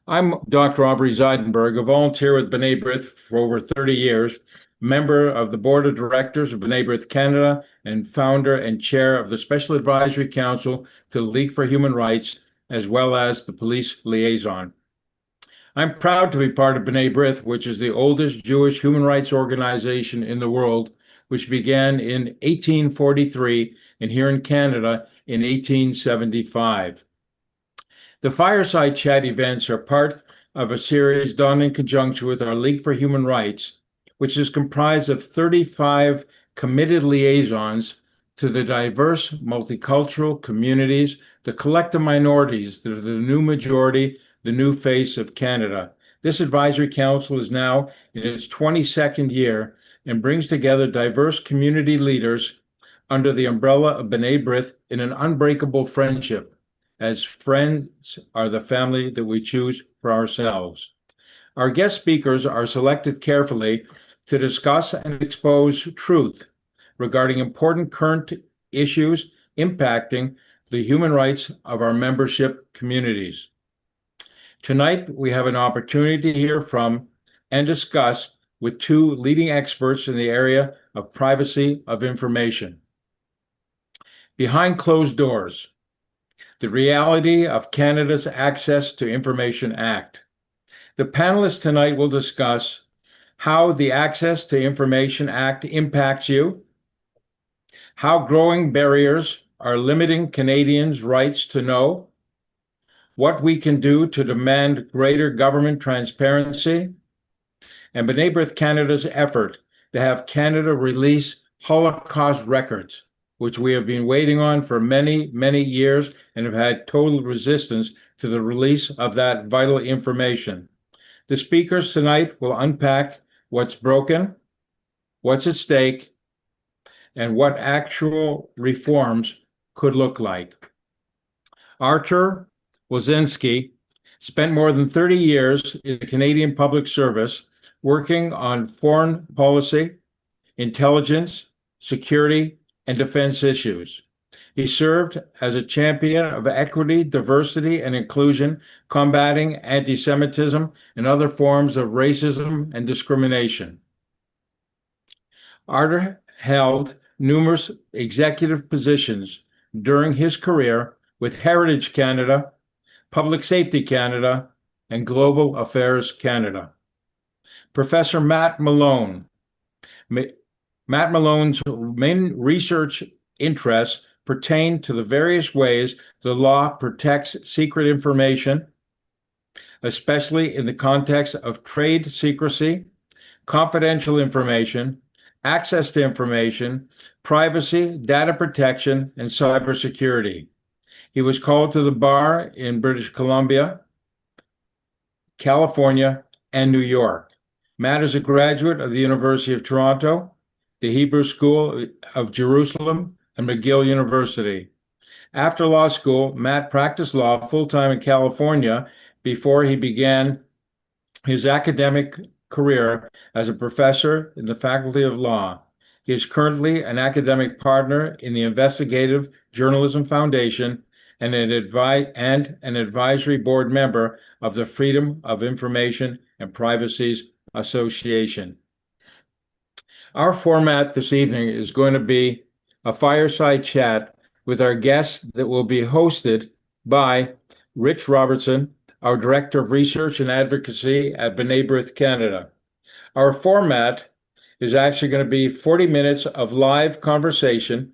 I'm Dr. Aubrey Zidenberg, a volunteer with B'nai Brith for over 30 years, member of the board of directors of B'nai Brith Canada, and founder and chair of the Special Advisory Council to the League for Human Rights, as well as the police liaison. I'm proud to be part of B'nai Brith, which is the oldest Jewish human rights organization in the world, which began in 1843 and here in Canada in 1875. The fireside chat events are part of a series done in conjunction with our League for Human Rights, which is comprised of 35 committed liaisons to the diverse multicultural communities, the collective minorities that are the new majority, the new face of Canada. This advisory council is now in its 22nd year and brings together diverse community leaders under the umbrella of B'nai Brith in an unbreakable friendship, as friends are the family that we choose for ourselves. Our guest speakers are selected carefully to discuss and expose truth regarding important current issues impacting the human rights of our membership communities. Tonight, we have an opportunity to hear from and discuss with two leading experts in the area of privacy of information. Behind closed doors, the reality of Canada's Access to Information Act. The panelists tonight will discuss how the Access to Information Act impacts you, how growing barriers are limiting Canadians' rights to know, what we can do to demand greater government transparency, and B'nai Brith Canada's effort to have Canada release Holocaust records, which we have been waiting on for many, many years and have had total resistance to the release of that vital information. The speakers tonight will unpack what's broken, what's at stake, and what actual reforms could look like. Archer Wazinski spent more than 30 years in the Canadian Public Service working on foreign policy, intelligence, security, and defense issues. He served as a champion of equity, diversity, and inclusion, combating anti-Semitism and other forms of racism and discrimination. Arter held numerous executive positions during his career with Heritage Canada, Public Safety Canada, and Global Affairs Canada. Professor Matt Malone. Matt Malone's main research interests pertain to the various ways the law protects secret information, especially in the context of trade secrecy, confidential information, access to information, privacy, data protection, and cybersecurity. He was called to the bar in British Columbia, California, and New York. Matt is a graduate of the University of Toronto, the Hebrew School of Jerusalem, and McGill University. After law school, Matt practiced law full-time in California before he began his academic career as a professor in the Faculty of Law. He is currently an academic partner in the Investigative Journalism Foundation and an advisory board member of the Freedom of Information and Privacy Association. Our format this evening is going to be a fireside chat with our guests that will be hosted by Rich Robertson, our Director of Research and Advocacy at B'nai Brith Canada. Our format is actually going to be 40 minutes of live conversation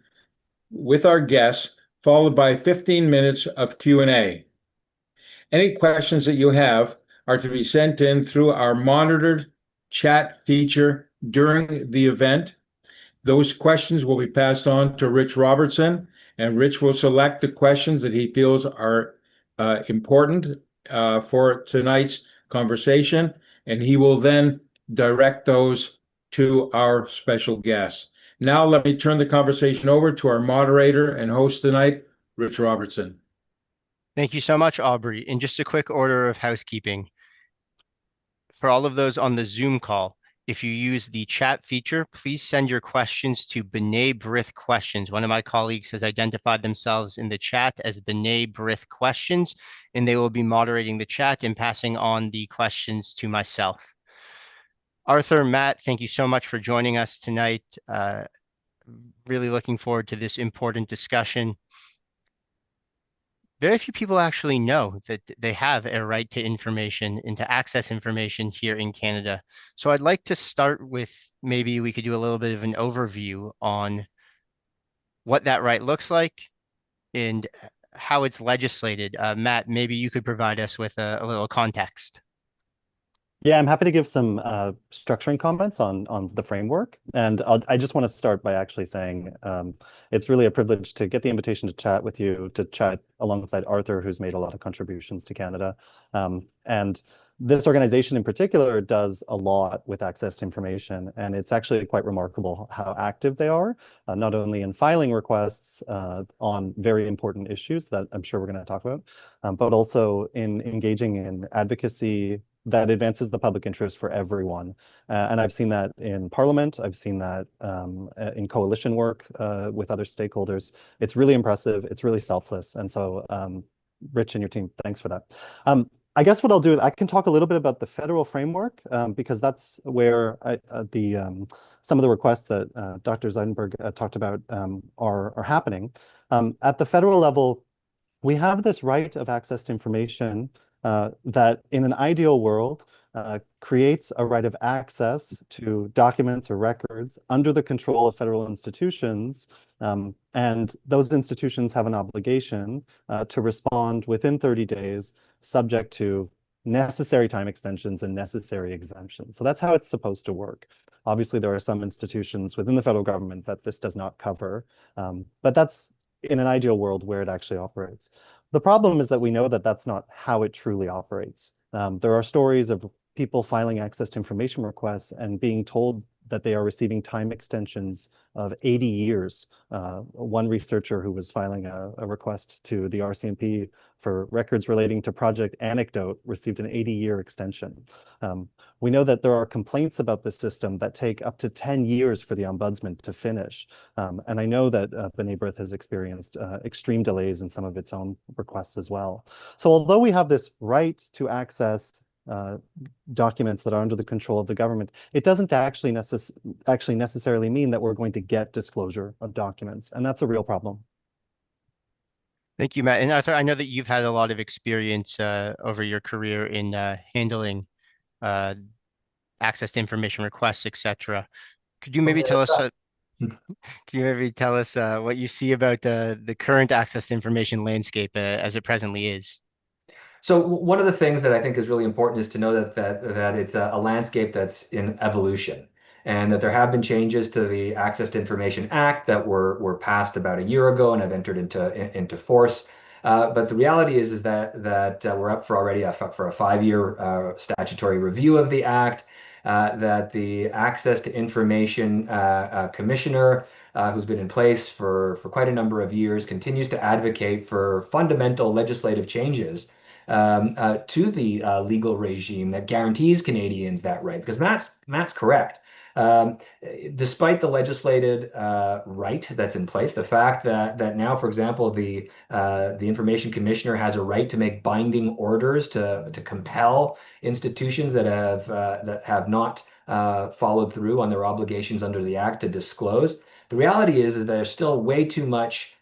with our guests, followed by 15 minutes of Q&A. Any questions that you have are to be sent in through our monitored chat feature during the event. Those questions will be passed on to Rich Robertson, and Rich will select the questions that he feels are important for tonight's conversation, and he will then direct those to our special guests. Now, let me turn the conversation over to our moderator and host tonight, Rich Robertson. Thank you so much, Aubrey. In just a quick order of housekeeping, for all of those on the Zoom call, If you use the chat feature, please send your questions to B'nai Brith Questions. One of my colleagues has identified themselves in the chat as B'nai Brith Questions, and they will be moderating the chat and passing on the questions to myself. Arthur, Matt, thank you so much for joining us tonight. Really looking forward to this important discussion. Very few people actually know that they have a right to information and to access information here in Canada. So I'd like to start with maybe we could do a little bit of an overview on what that right looks like and how it's legislated. Matt, maybe you could provide us with a little context. Yeah, I'm happy to give some structuring comments on the framework. And I just want to start by actually saying it's really a privilege to get the invitation to chat with you, to chat alongside Arthur, who's made a lot of contributions to Canada. And this organization in particular does a lot with access to information, and it's actually quite remarkable how active they are, not only in filing requests on very important issues that I'm sure we're going to talk about, but also in engaging in advocacy that advances the public interest for everyone. And I've seen that in Parliament. I've seen that in coalition work with other stakeholders. It's really impressive. It's really selfless. And so, Rich and your team, thanks for that. I guess what I'll do is I can talk a little bit about the federal framework because that's where some of the requests that Dr. Zidenberg talked about are happening. At the federal level, we have this right of access to information that in an ideal world creates a right of access to documents or records under the control of federal institutions. And those institutions have an obligation to respond within 30 days, subject to necessary time extensions and necessary exemptions. So that's how it's supposed to work. Obviously, there are some institutions within the federal government that this does not cover, but that's in an ideal world where it actually operates. The problem is that we know that that's not how it truly operates. There are stories of people filing access to information requests and being told that they are receiving time extensions of 80 years. One researcher who was filing a request to the RCMP for records relating to Project Anecdote received an 80-year extension. We know that there are complaints about the system that take up to 10 years for the ombudsman to finish. And I know that B'nai Brith has experienced extreme delays in some of its own requests as well. So although we have this right to access documents that are under the control of the government, it doesn't actually necessarily mean that we're going to get disclosure of documents, and that's a real problem. Thank you, Matt. And Arthur, I know that you've had a lot of experience over your career in handling access to information requests, etc. Could you maybe tell us what you see about the current access to information landscape as it presently is? So one of the things that I think is really important is to know that it's a landscape that's in evolution, and that there have been changes to the Access to Information Act that were passed about a year ago and have entered into force. But the reality is that we're up for already for a 5-year statutory review of the act. That the Access to Information Commissioner, who's been in place for quite a number of years, continues to advocate for fundamental legislative changes to the legal regime that guarantees Canadians that right, because Matt's correct. Despite the legislated right that's in place, the fact that now, for example, the Information Commissioner has a right to make binding orders to compel institutions that have not followed through on their obligations under the Act to disclose. The reality is that there's still way too much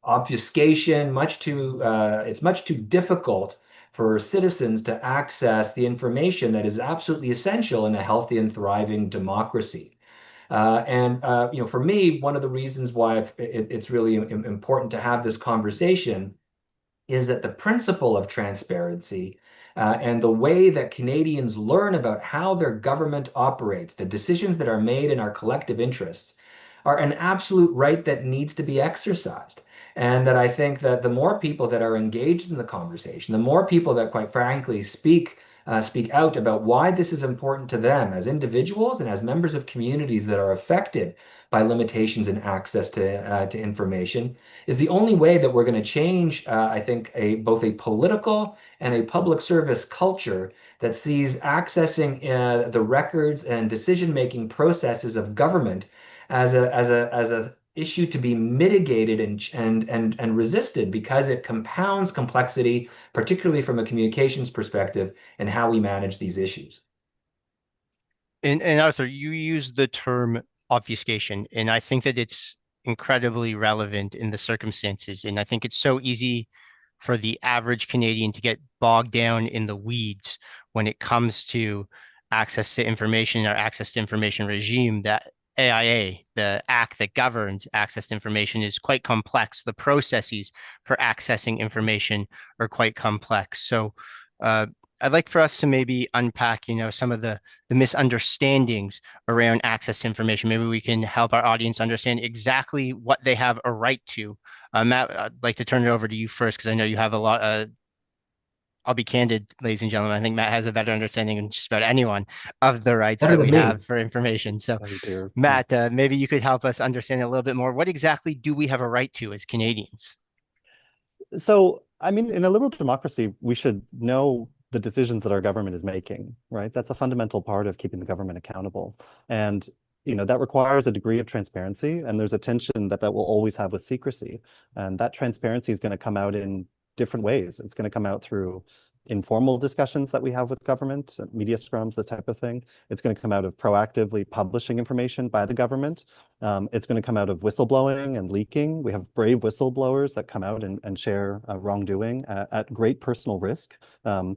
obfuscation, it's much too difficult for citizens to access the information that is absolutely essential in a healthy and thriving democracy. For me, one of the reasons why it's really important to have this conversation is that the principle of transparency and the way that Canadians learn about how their government operates, the decisions that are made in our collective interests, are an absolute right that needs to be exercised. And that I think that the more people that are engaged in the conversation, the more people that, quite frankly, speak speak out about why this is important to them as individuals and as members of communities that are affected by limitations in access to information, is the only way that we're going to change, I think, both a political and a public service culture that sees accessing the records and decision-making processes of government as a issue to be mitigated and resisted because it compounds complexity, particularly from a communications perspective, and how we manage these issues. And Arthur, you use the term obfuscation, and I think that it's incredibly relevant in the circumstances. And I think it's so easy for the average Canadian to get bogged down in the weeds when it comes to access to information or access to information regime that AIA, the act that governs access to information, is quite complex. The processes for accessing information are quite complex. So I'd like for us to maybe unpack, some of the misunderstandings around access to information. Maybe we can help our audience understand exactly what they have a right to. Matt, I'd like to turn it over to you first, because I know you have a lot. I'll be candid, ladies and gentlemen. I think Matt has a better understanding than just about anyone of the rights Better that than we me. have for information. So, Oh, dear. Matt, maybe you could help us understand a little bit more. What exactly do we have a right to as Canadians? So, I mean, in a liberal democracy, we should know the decisions that our government is making, right? That's a fundamental part of keeping the government accountable. And, that requires a degree of transparency, and there's a tension that will always have with secrecy. And that transparency is going to come out in different ways. It's going to come out through informal discussions that we have with government, media scrums, this type of thing. It's going to come out of proactively publishing information by the government. It's going to come out of whistleblowing and leaking. We have brave whistleblowers that come out and share wrongdoing at great personal risk. And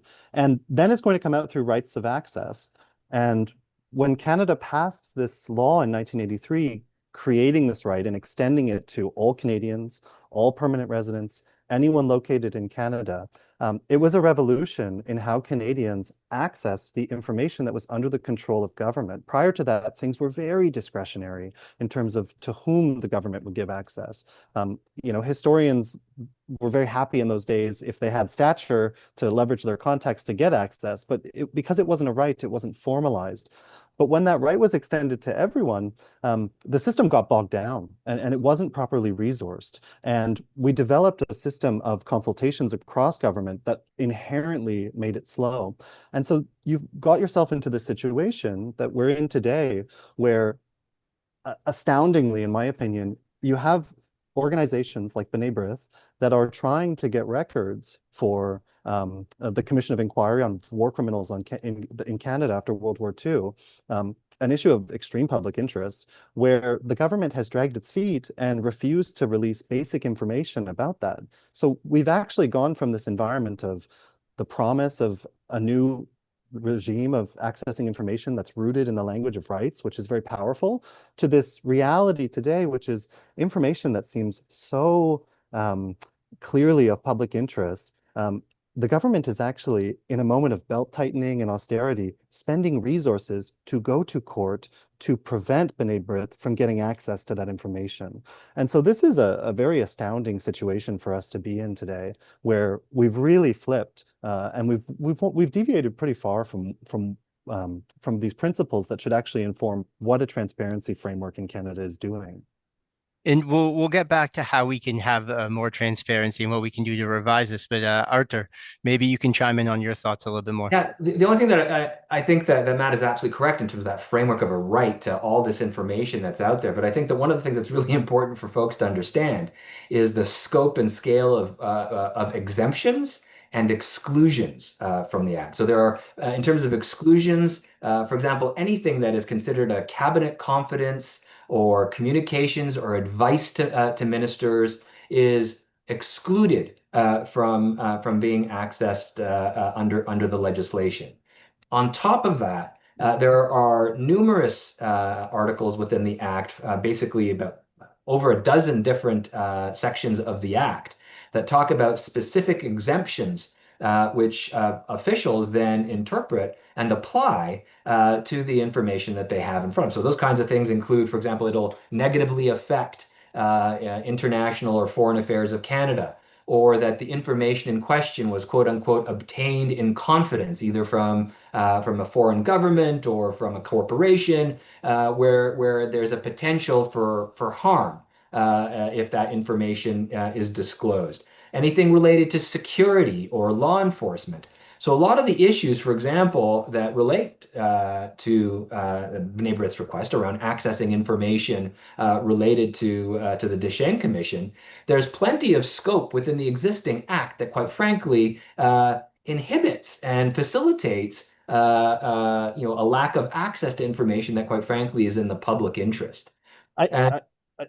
then it's going to come out through rights of access. And when Canada passed this law in 1983, creating this right and extending it to all Canadians, all permanent residents, anyone located in Canada, it was a revolution in how Canadians accessed the information that was under the control of government. Prior to that, things were very discretionary in terms of to whom the government would give access. Historians were very happy in those days if they had stature to leverage their contacts to get access, but because it wasn't a right, it wasn't formalized. But when that right was extended to everyone, the system got bogged down and it wasn't properly resourced. And we developed a system of consultations across government that inherently made it slow. And so you've got yourself into the situation that we're in today, where astoundingly, in my opinion, you have organizations like B'nai B'rith that are trying to get records for the Commission of Inquiry on War Criminals in Canada after World War II, an issue of extreme public interest, where the government has dragged its feet and refused to release basic information about that. So we've actually gone from this environment of the promise of a new regime of accessing information that's rooted in the language of rights, which is very powerful, to this reality today, which is information that seems so clearly of public interest. The government is actually, in a moment of belt tightening and austerity, spending resources to go to court to prevent B'nai B'rith from getting access to that information. And so this is a very astounding situation for us to be in today, where we've really flipped and we've deviated pretty far from these principles that should actually inform what a transparency framework in Canada is doing. And we'll get back to how we can have more transparency and what we can do to revise this. But Arthur, maybe you can chime in on your thoughts a little bit more. Yeah, the only thing that I think that Matt is absolutely correct in terms of that framework of a right to all this information that's out there. But I think that one of the things that's really important for folks to understand is the scope and scale of exemptions and exclusions from the Act. So there are, in terms of exclusions, for example, anything that is considered a cabinet confidence or communications or advice to ministers is excluded from being accessed under the legislation. On top of that, there are numerous articles within the Act, basically about over a dozen different sections of the Act that talk about specific exemptions which officials then interpret and apply to the information that they have in front of them. So those kinds of things include, for example, it'll negatively affect international or foreign affairs of Canada, or that the information in question was quote unquote obtained in confidence, either from a foreign government or from a corporation, where there's a potential for harm if that information is disclosed. Anything related to security or law enforcement. So a lot of the issues, for example, that relate to B'nai B'rith's request around accessing information related to the Deschênes Commission, there's plenty of scope within the existing act that, quite frankly, inhibits and facilitates a lack of access to information that, quite frankly, is in the public interest. And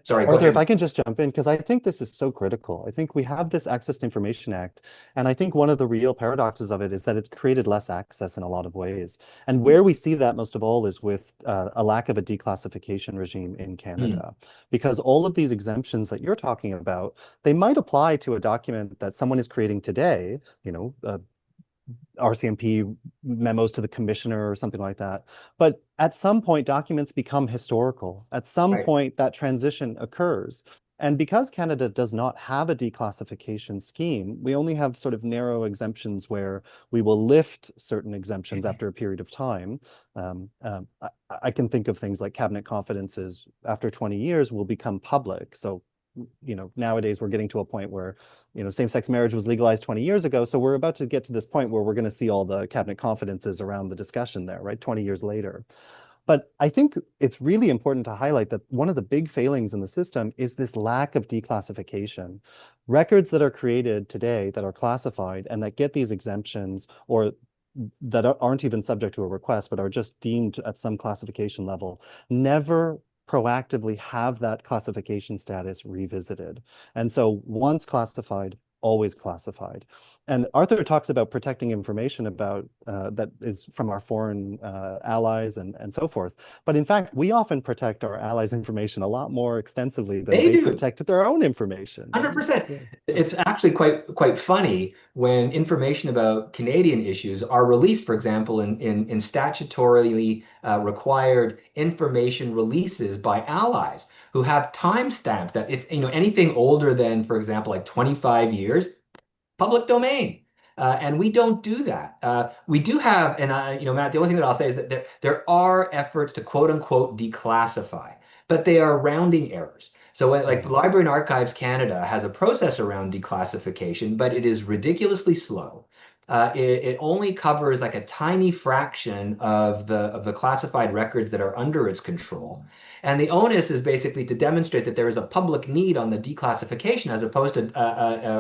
sorry, go Arthur, if ahead. I can just jump in, because I think this is so critical. I think we have this Access to Information Act, and I think one of the real paradoxes of it is that it's created less access in a lot of ways. And where we see that most of all is with a lack of a declassification regime in Canada, because all of these exemptions that you're talking about, they might apply to a document that someone is creating today, RCMP memos to the commissioner or something like that. But at some point, documents become historical. At some point, that transition occurs. And because Canada does not have a declassification scheme, we only have sort of narrow exemptions where we will lift certain exemptions after a period of time. I can think of things like cabinet confidences after 20 years will become public. So nowadays we're getting to a point where, same-sex marriage was legalized 20 years ago. So we're about to get to this point where we're going to see all the cabinet confidences around the discussion there, right? 20 years later. But I think it's really important to highlight that one of the big failings in the system is this lack of declassification. Records that are created today that are classified and that get these exemptions or that aren't even subject to a request, but are just deemed at some classification level, never proactively have that classification status revisited. And so once classified, always classified. And Arthur talks about protecting information about that is from our foreign allies and so forth. But in fact, we often protect our allies' information a lot more extensively than they protect their own information. 100%. It's actually quite funny when information about Canadian issues are released, for example, in statutorily required information releases by allies who have timestamps that if anything older than, for example, like 25 years, public domain. And we don't do that. We do have, and Matt, the only thing that I'll say is that there are efforts to quote unquote declassify, but they are rounding errors. So like the Library and Archives Canada has a process around declassification, but it is ridiculously slow. It only covers like a tiny fraction of the classified records that are under its control. And the onus is basically to demonstrate that there is a public need on the declassification as opposed to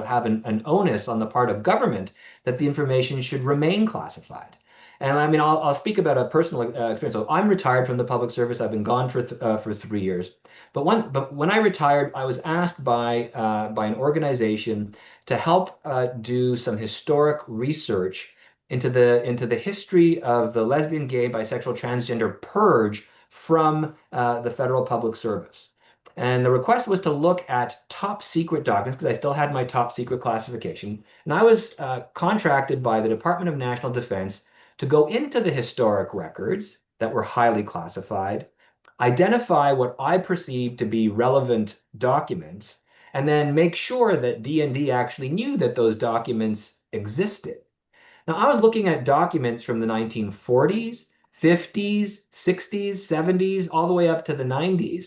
have an onus on the part of government that the information should remain classified. And I mean, I'll speak about a personal experience. So I'm retired from the public service. I've been gone for 3 years. But when I retired, I was asked by an organization to help do some historic research into the history of the lesbian, gay, bisexual, transgender purge from the federal public service. And the request was to look at top secret documents because I still had my top secret classification. And I was contracted by the Department of National Defense to go into the historic records that were highly classified, identify what I perceived to be relevant documents, and then make sure that D&D actually knew that those documents existed. Now, I was looking at documents from the 1940s, 50s, 60s, 70s, all the way up to the 90s.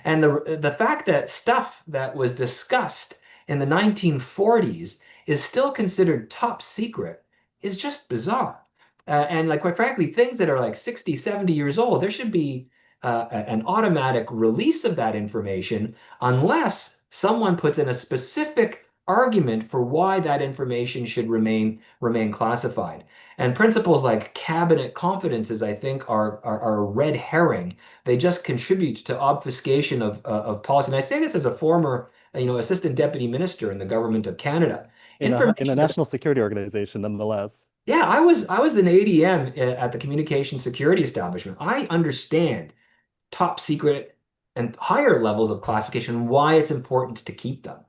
And the fact that stuff that was discussed in the 1940s is still considered top secret is just bizarre. And like, quite frankly, things that are like 60, 70 years old, there should be an automatic release of that information unless someone puts in a specific argument for why that information should remain classified. And principles like cabinet confidences, I think, are a red herring. They just contribute to obfuscation of policy. And I say this as a former, assistant deputy minister in the government of Canada. In a national security organization, nonetheless. Yeah, I was an ADM at the Communication Security Establishment. I understand top secret and higher levels of classification, why it's important to keep them.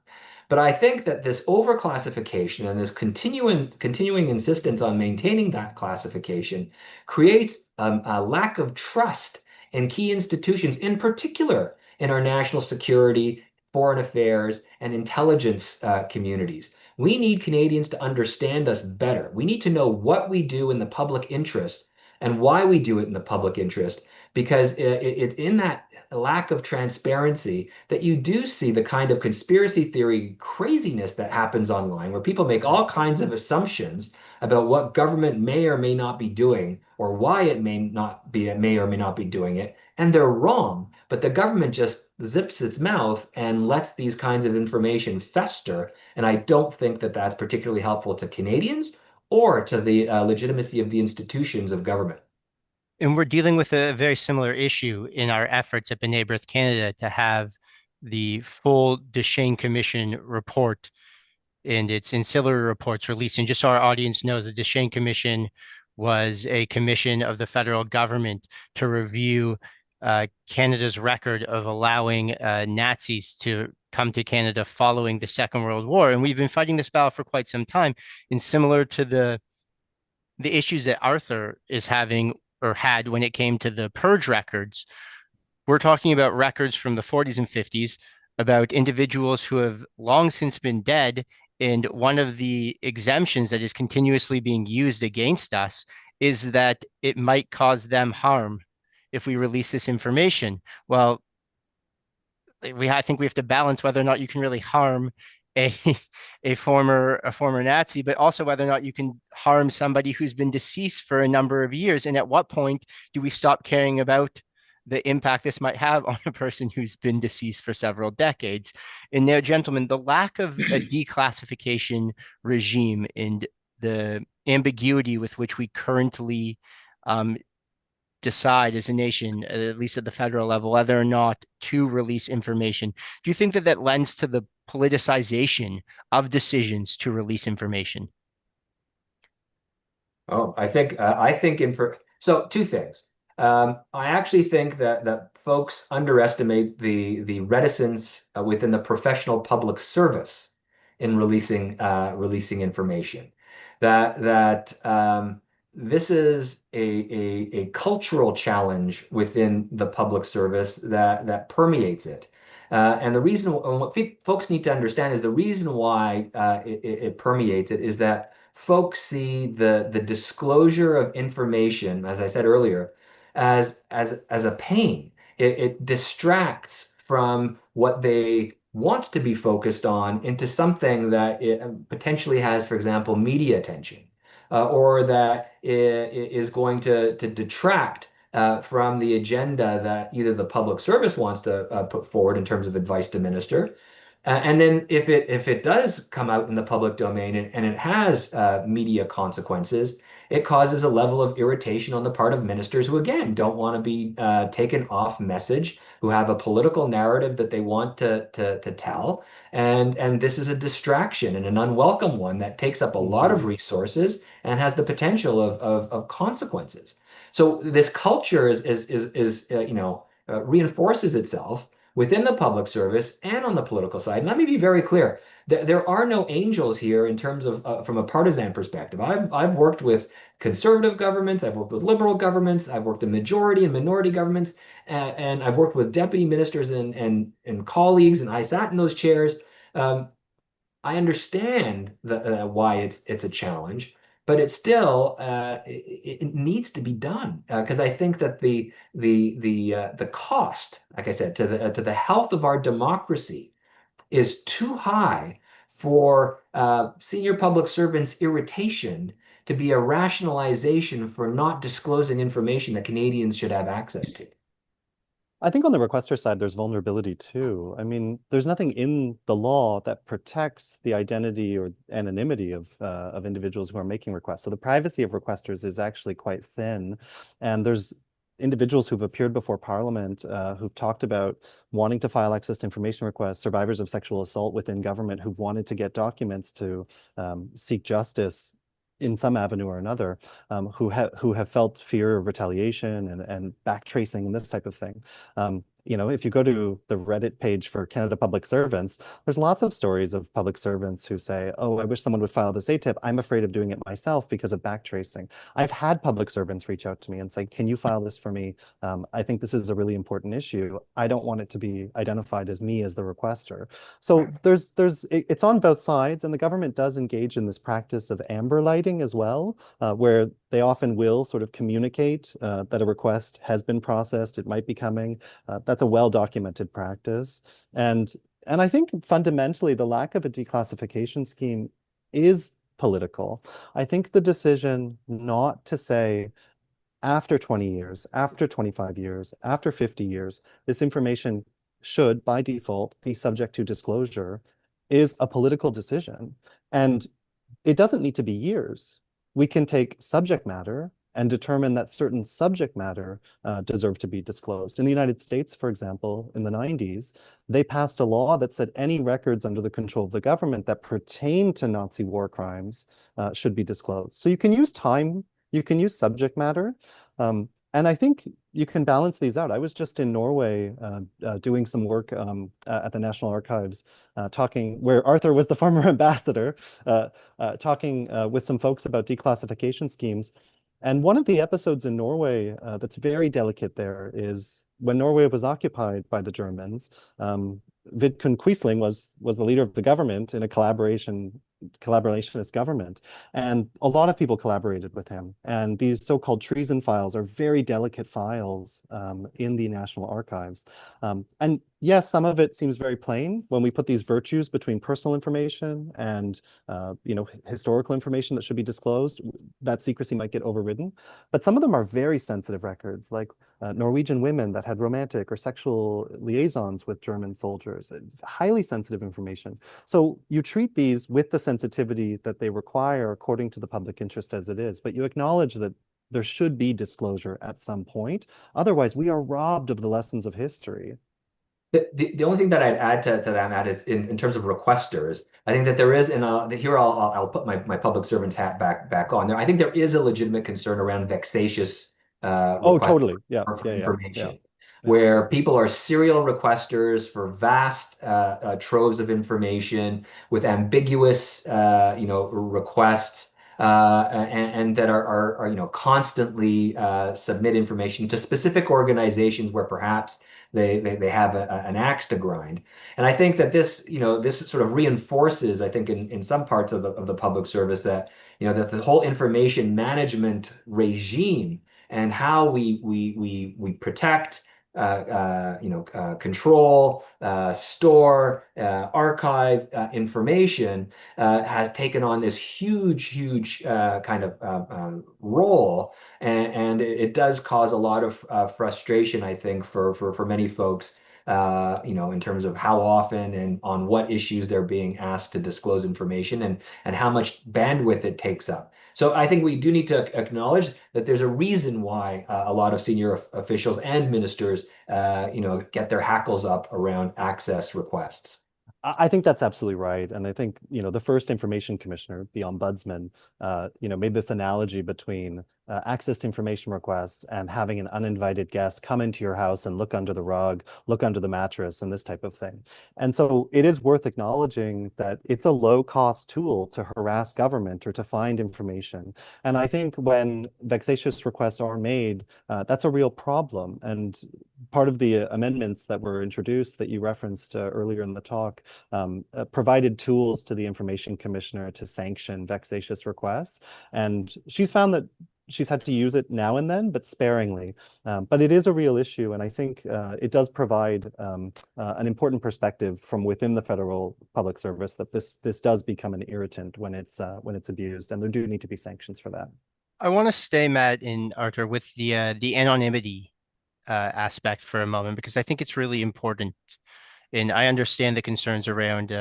But I think that this overclassification and this continuing insistence on maintaining that classification creates a lack of trust in key institutions, in particular in our national security, foreign affairs, and intelligence communities. We need Canadians to understand us better. We need to know what we do in the public interest and why we do it in the public interest, because in that lack of transparency that you do see the kind of conspiracy theory craziness that happens online, where people make all kinds of assumptions about what government may or may not be doing, or why it may or may not be doing it, and they're wrong. But the government just zips its mouth and lets these kinds of information fester. And I don't think that that's particularly helpful to Canadians or to the legitimacy of the institutions of government. And we're dealing with a very similar issue in our efforts at B'nai Brith Canada to have the full Deschênes Commission report and its ancillary reports released. And just so our audience knows, the Deschênes Commission was a commission of the federal government to review Canada's record of allowing Nazis to come to Canada following the Second World War. And we've been fighting this battle for quite some time. And similar to the issues that Arthur is having or had when it came to the purge records, we're talking about records from the 40s and 50s about individuals who have long since been dead. And one of the exemptions that is continuously being used against us is that it might cause them harm if we release this information. Well, I think we have to balance whether or not you can really harm a former Nazi, but also whether or not you can harm somebody who's been deceased for a number of years. And at what point do we stop caring about the impact this might have on a person who's been deceased for several decades? And now, gentlemen, the lack of a declassification regime and the ambiguity with which we currently decide as a nation, at least at the federal level, whether or not to release information. Do you think that that lends to the politicization of decisions to release information? Oh, so two things. I actually think that folks underestimate the reticence within the professional public service in releasing information. That this is a cultural challenge within the public service that permeates it. And the reason, and what folks need to understand is the reason why it permeates it is that folks see the disclosure of information, as I said earlier, as a pain. It distracts from what they want to be focused on into something that it potentially has, for example, media attention, or that is going to detract from the agenda that either the public service wants to put forward in terms of advice to minister. And then if it does come out in the public domain and it has media consequences, it causes a level of irritation on the part of ministers who, again, don't want to be taken off message, who have a political narrative that they want to tell. And this is a distraction and an unwelcome one that takes up a lot of resources and has the potential of consequences. So this culture reinforces itself within the public service and on the political side. And let me be very clear. There are no angels here in terms of from a partisan perspective. I've worked with conservative governments, I've worked with liberal governments, I've worked in majority and minority governments, and I've worked with deputy ministers and colleagues, and I sat in those chairs. I understand why it's a challenge, but it's still it needs to be done, because I think that the cost, like I said, to the health of our democracy is too high for senior public servants' irritation to be a rationalization for not disclosing information that Canadians should have access to. I think on the requester side, there's vulnerability too. I mean, there's nothing in the law that protects the identity or anonymity of individuals who are making requests. So the privacy of requesters is actually quite thin. And there's individuals who've appeared before Parliament who've talked about wanting to file access to information requests, survivors of sexual assault within government who've wanted to get documents to seek justice in some avenue or another, who have felt fear of retaliation and backtracing and this type of thing. if you go to the Reddit page for Canada Public Servants, there's lots of stories of public servants who say, oh, I wish someone would file this ATIP. I'm afraid of doing it myself because of backtracing. I've had public servants reach out to me and say, can you file this for me? I think this is a really important issue. I don't want it to be identified as me as the requester. So it's on both sides, and the government does engage in this practice of amber lighting as well, where they often will sort of communicate that a request has been processed, it might be coming. That's a well-documented practice. And I think fundamentally the lack of a declassification scheme is political. I think the decision not to say after 20 years, after 25 years, after 50 years, this information should, by default, be subject to disclosure is a political decision. And it doesn't need to be years. We can take subject matter and determine that certain subject matter deserve to be disclosed. In the United States, for example, in the 90s, they passed a law that said any records under the control of the government that pertain to Nazi war crimes should be disclosed. So you can use time, you can use subject matter, and I think you can balance these out. I was just in Norway doing some work at the National Archives, where Arthur was the former ambassador, talking with some folks about declassification schemes. And one of the episodes in Norway that's very delicate there is when Norway was occupied by the Germans, Vidkun Quisling was the leader of the government in a collaborationist government. And a lot of people collaborated with him. And these so-called treason files are very delicate files in the National Archives. And yes, some of it seems very plain when we put these virtues between personal information and historical information that should be disclosed. That secrecy might get overridden. But some of them are very sensitive records, like Norwegian women that had romantic or sexual liaisons with German soldiers, highly sensitive information. So you treat these with the sensitivity that they require according to the public interest as it is, but you acknowledge that there should be disclosure at some point. Otherwise, we are robbed of the lessons of history. The only thing that I'd add to that, Matt, is in terms of requesters, I think that there is, and here I'll put my public servant's hat back on there. I think there is a legitimate concern around vexatious oh, totally. Yeah. information, where people are serial requesters for vast troves of information with ambiguous requests. And that are constantly submit information to specific organizations where perhaps they have an axe to grind. And I think that this sort of reinforces, I think, in some parts of the public service that that the whole information management regime and how we protect, control, store, archive information has taken on this huge kind of role, and it does cause a lot of frustration, I think, for many folks. In terms of how often and on what issues they're being asked to disclose information and how much bandwidth it takes up. So I think we do need to acknowledge that there's a reason why a lot of senior officials and ministers, get their hackles up around access requests. I think that's absolutely right. And I think, the first information commissioner, the ombudsman, made this analogy between access to information requests and having an uninvited guest come into your house and look under the rug, look under the mattress, and this type of thing. And so it is worth acknowledging that it's a low-cost tool to harass government or to find information. And I think when vexatious requests are made, that's a real problem. And part of the amendments that were introduced that you referenced earlier in the talk provided tools to the information commissioner to sanction vexatious requests. And she's found that she's had to use it now and then, but sparingly. But it is a real issue, and I think it does provide an important perspective from within the federal public service that this does become an irritant when it's abused, and there do need to be sanctions for that. I want to stay, Matt and Arthur, with the anonymity aspect for a moment, because I think it's really important. And I understand the concerns around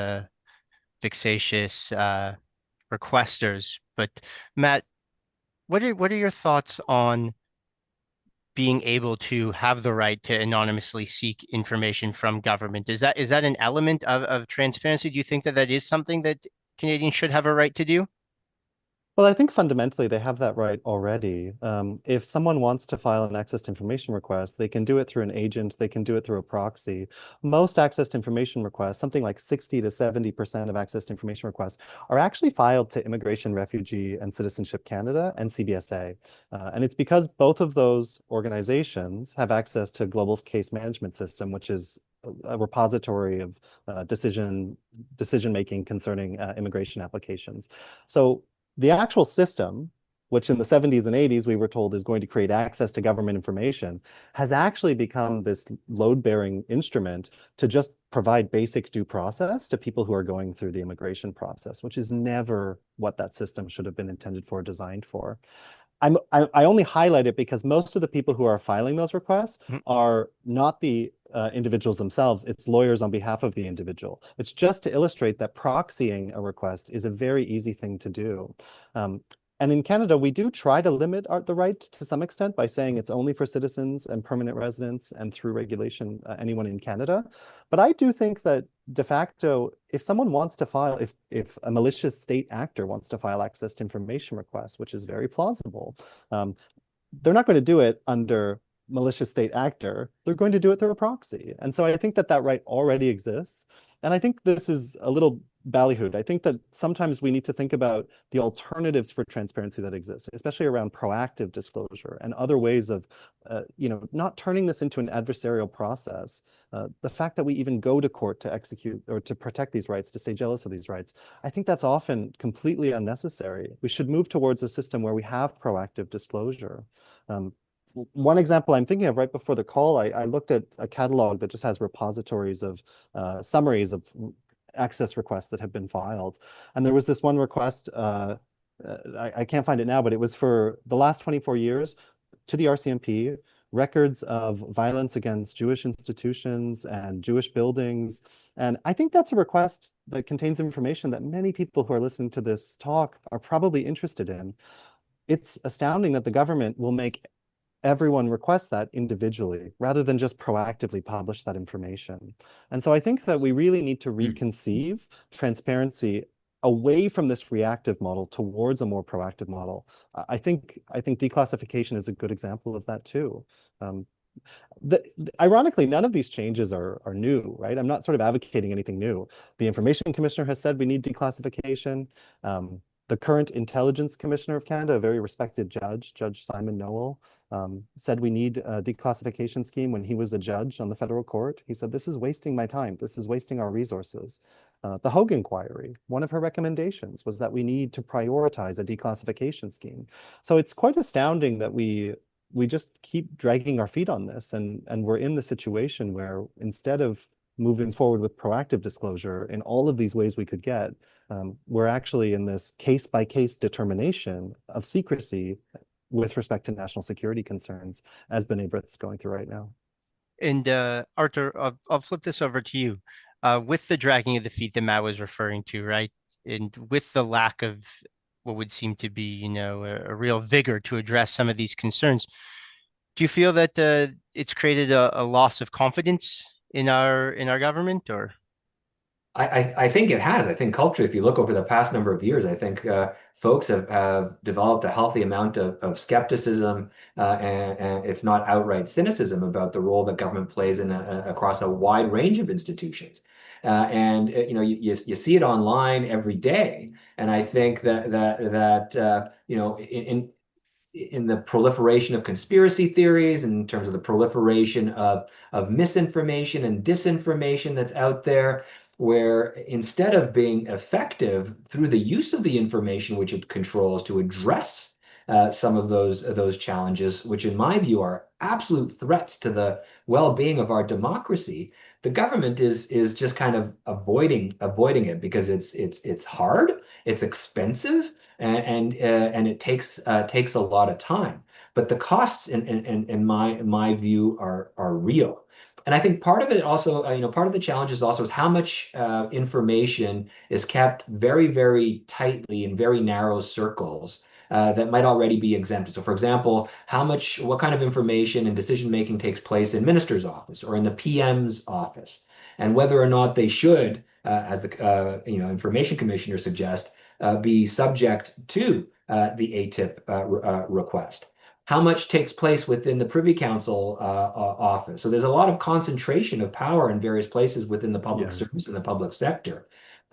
vexatious requesters, but Matt, what are your thoughts on being able to have the right to anonymously seek information from government? Is that an element of transparency? Do you think that is something that Canadians should have a right to do? Well, I think fundamentally they have that right already. If someone wants to file an access to information request, they can do it through an agent, they can do it through a proxy. Most access to information requests, something like 60 to 70% of access to information requests, are actually filed to Immigration, Refugee, and Citizenship Canada and CBSA. And it's because both of those organizations have access to Global's case management system, which is a repository of decision-making concerning immigration applications. So the actual system, which in the 70s and 80s we were told is going to create access to government information, has actually become this load-bearing instrument to just provide basic due process to people who are going through the immigration process, which is never what that system should have been intended for, designed for. I only highlight it because most of the people who are filing those requests are not the individuals themselves, it's lawyers on behalf of the individual. It's just to illustrate that proxying a request is a very easy thing to do. And in Canada, we do try to limit the right to some extent by saying it's only for citizens and permanent residents and through regulation, anyone in Canada. But I do think that de facto, if someone wants to file, if a malicious state actor wants to file access to information requests, which is very plausible, they're not going to do it under malicious state actor, they're going to do it through a proxy. And so I think that that right already exists. And I think this is a little ballyhooed. I think that sometimes we need to think about the alternatives for transparency that exist, especially around proactive disclosure and other ways of, not turning this into an adversarial process. The fact that we even go to court to execute or to protect these rights, to stay jealous of these rights, I think that's often completely unnecessary. We should move towards a system where we have proactive disclosure. One example I'm thinking of right before the call, I looked at a catalog that just has repositories of summaries of access requests that have been filed. And there was this one request, I can't find it now, but it was for the last 24 years to the RCMP, records of violence against Jewish institutions and Jewish buildings. And I think that's a request that contains information that many people who are listening to this talk are probably interested in. It's astounding that the government will make everyone request that individually rather than just proactively publish that information. And so I think that we really need to reconceive transparency away from this reactive model towards a more proactive model. I think declassification is a good example of that too. Ironically, none of these changes are new, right? I'm not sort of advocating anything new. The Information Commissioner has said we need declassification. The current Intelligence Commissioner of Canada, a very respected judge, Judge Simon Noel, said we need a declassification scheme when he was a judge on the federal court. He said, this is wasting my time. This is wasting our resources. The Hogue Inquiry, one of her recommendations was that we need to prioritize a declassification scheme. So it's quite astounding that we just keep dragging our feet on this, and we're in the situation where instead of moving forward with proactive disclosure in all of these ways we could get, we're actually in this case-by-case determination of secrecy with respect to national security concerns, as B'nai B'rith's going through right now. And Arthur, I'll flip this over to you. With the dragging of the feet that Matt was referring to, right? And with the lack of what would seem to be, a real vigor to address some of these concerns, do you feel that it's created a loss of confidence in our government, or? I think it has. I think culture, if you look over the past number of years, I think folks have developed a healthy amount of skepticism and if not outright cynicism about the role that government plays across a wide range of institutions. You see it online every day. And I think that in the proliferation of conspiracy theories, in terms of the proliferation of misinformation and disinformation that's out there, where instead of being effective through the use of the information which it controls to address some of those challenges, which in my view are absolute threats to the well-being of our democracy, the government is just kind of avoiding it because it's hard, it's expensive, and it takes a lot of time. But the costs, in my view, are real. And I think part of it also, part of the challenge is also how much information is kept very, very tightly in very narrow circles that might already be exempted. So, for example, what kind of information and decision making takes place in minister's office or in the PM's office, and whether or not they should, as the information commissioner suggests, be subject to the ATIP request? How much takes place within the Privy Council office? So there's a lot of concentration of power in various places within the public service and the public sector.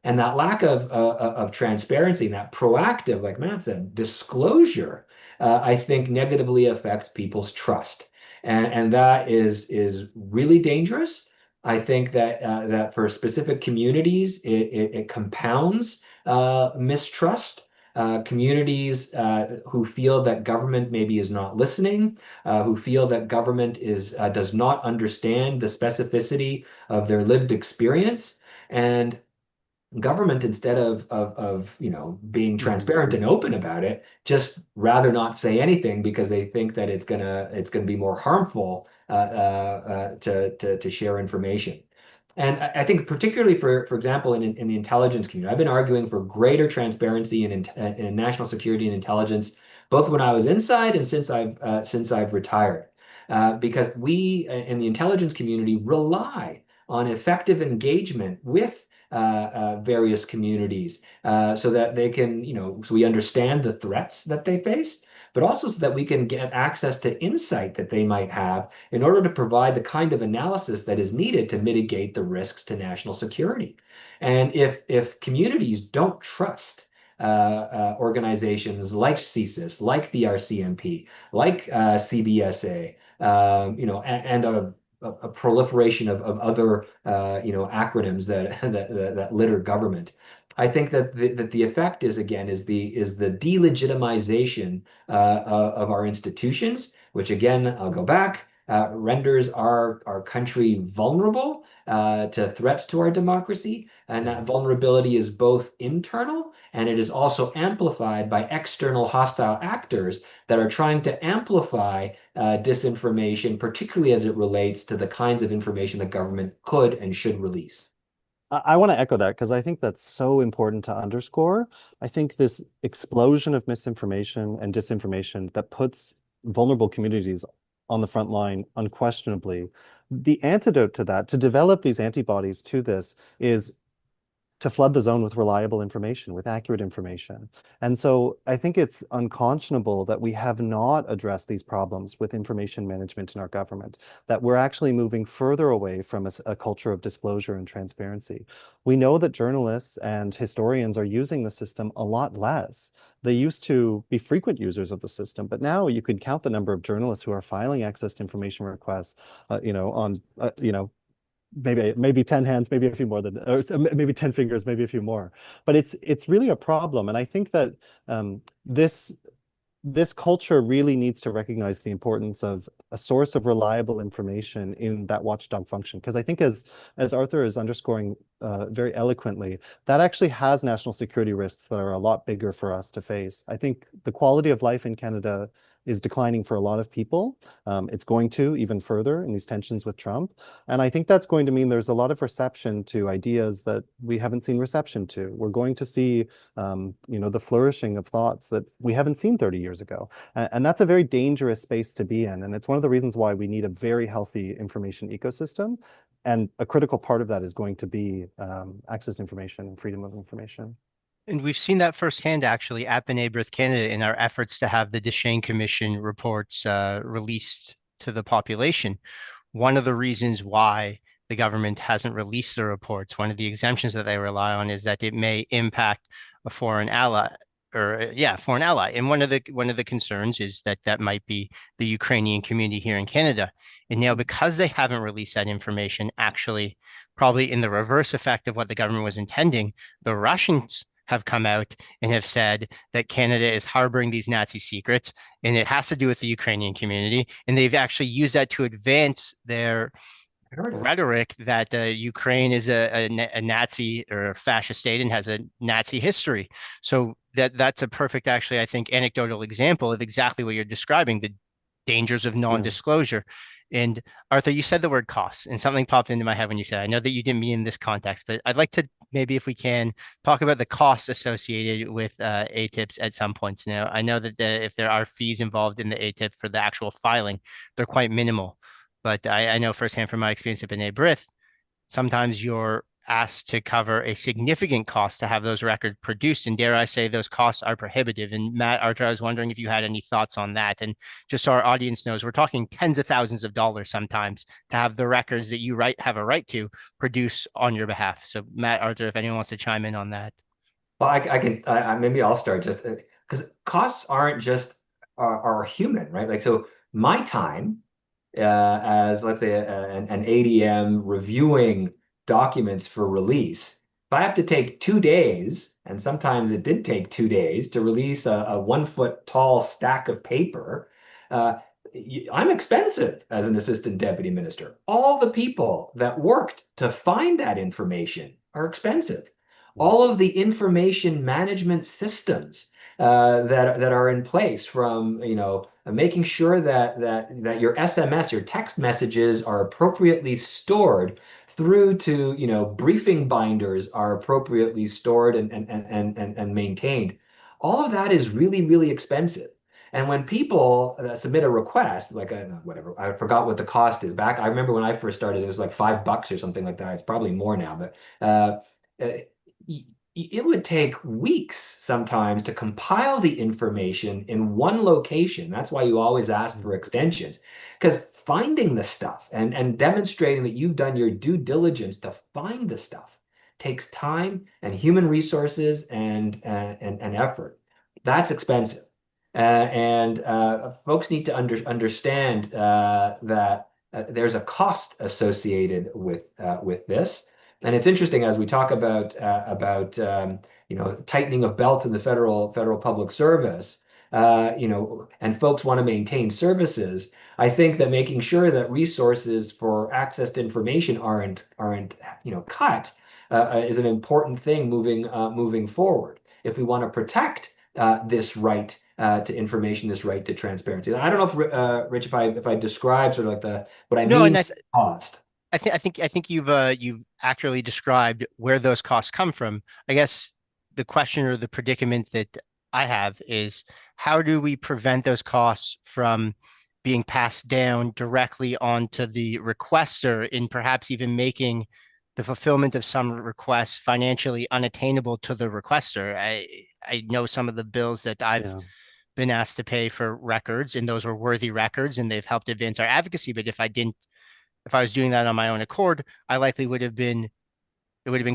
And that lack of transparency and that proactive, like Matt said, disclosure, I think negatively affects people's trust. And that is really dangerous. I think that for specific communities, it compounds mistrust. Communities who feel that government maybe is not listening, who feel that government does not understand the specificity of their lived experience, and government, instead of being transparent and open about it, just rather not say anything because they think that it's gonna be more harmful to share information. And I think particularly for example, in the intelligence community, I've been arguing for greater transparency in national security and intelligence, both when I was inside and since I've retired, because we in the intelligence community rely on effective engagement with various communities so that they can, so we understand the threats that they face, but also so that we can get access to insight that they might have in order to provide the kind of analysis that is needed to mitigate the risks to national security. And if communities don't trust organizations like CSIS, like the RCMP, like CBSA, and a proliferation of other acronyms that litter government. I think that the effect is the delegitimization of our institutions, which again I'll go back, renders our country vulnerable to threats to our democracy, and that vulnerability is both internal and it is also amplified by external hostile actors that are trying to amplify disinformation, particularly as it relates to the kinds of information the government could and should release. I want to echo that because I think that's so important to underscore. I think this explosion of misinformation and disinformation that puts vulnerable communities on the front line, unquestionably. The antidote to that, to develop these antibodies to this, is to flood the zone with reliable information, with accurate information. And so I think it's unconscionable that we have not addressed these problems with information management in our government, that we're actually moving further away from a culture of disclosure and transparency. We know that journalists and historians are using the system a lot less. They used to be frequent users of the system, but now you could count the number of journalists who are filing access to information requests, maybe 10 hands, maybe a few more than, or maybe 10 fingers, maybe a few more. But it's really a problem. And I think that this culture really needs to recognize the importance of a source of reliable information in that watchdog function. Because I think as Arthur is underscoring very eloquently, that actually has national security risks that are a lot bigger for us to face. I think the quality of life in Canada is declining for a lot of people. It's going to even further in these tensions with Trump. And I think that's going to mean there's a lot of reception to ideas that we haven't seen reception to. We're going to see, the flourishing of thoughts that we haven't seen 30 years ago. And that's a very dangerous space to be in. And it's one of the reasons why we need a very healthy information ecosystem. And a critical part of that is going to be access to information and freedom of information. And we've seen that firsthand, actually, at Brith Canada in our efforts to have the Deschênes Commission reports released to the population. One of the reasons why the government hasn't released the reports, one of the exemptions that they rely on, is that it may impact a foreign ally. Foreign ally. And one of the concerns is that might be the Ukrainian community here in Canada. And now, because they haven't released that information, actually, probably in the reverse effect of what the government was intending, the Russians have come out and have said that Canada is harboring these Nazi secrets, and it has to do with the Ukrainian community. And they've actually used that to advance their rhetoric that Ukraine is a Nazi or a fascist state and has a Nazi history. So that's a perfect, actually, I think, anecdotal example of exactly what you're describing, the dangers of non-disclosure. And Arthur, you said the word costs, and something popped into my head when you said, I know that you didn't mean in this context, but I'd like to maybe, if we can, talk about the costs associated with ATIPs at some points. Now, I know that if there are fees involved in the ATIP for the actual filing, they're quite minimal. But I know firsthand from my experience at B'nai B'rith, sometimes your asked to cover a significant cost to have those records produced. And dare I say, those costs are prohibitive. And Matt, Arthur, I was wondering if you had any thoughts on that. And just so our audience knows, we're talking tens of thousands of dollars sometimes to have the records that you have a right to produce on your behalf. So Matt, Arthur, if anyone wants to chime in on that. Well, maybe I'll start just because costs aren't just are human, right? Like, so my time as, let's say, an ADM reviewing documents for release, if I have to take 2 days, and sometimes it did take 2 days to release a 1 foot tall stack of paper, I'm expensive as an assistant deputy minister. All the people that worked to find that information are expensive. All of the information management systems that are in place, from making sure that your SMS, your text messages, are appropriately stored, through to briefing binders are appropriately stored and maintained. All of that is really, really expensive. And when people submit a request, like whatever, I forgot what the cost is. I remember when I first started, it was like $5 or something like that. It's probably more now, but it would take weeks sometimes to compile the information in one location. That's why you always ask for extensions, because finding the stuff and demonstrating that you've done your due diligence to find the stuff takes time and human resources and effort. That's expensive. Folks need to understand that there's a cost associated with this. And it's interesting, as we talk about tightening of belts in the federal public service, and folks want to maintain services. I think that making sure that resources for access to information aren't cut is an important thing moving forward, if we want to protect this right to information, this right to transparency. I don't know if Rich, if I describe sort of like what I mean cost. I think you've accurately described where those costs come from. I guess the question or the predicament that I have is, how do we prevent those costs from being passed down directly onto the requester, in perhaps even making the fulfillment of some requests financially unattainable to the requester? I know some of the bills that I've been asked to pay for records, and those were worthy records, and they've helped advance our advocacy. But if I was doing that on my own accord, it would have been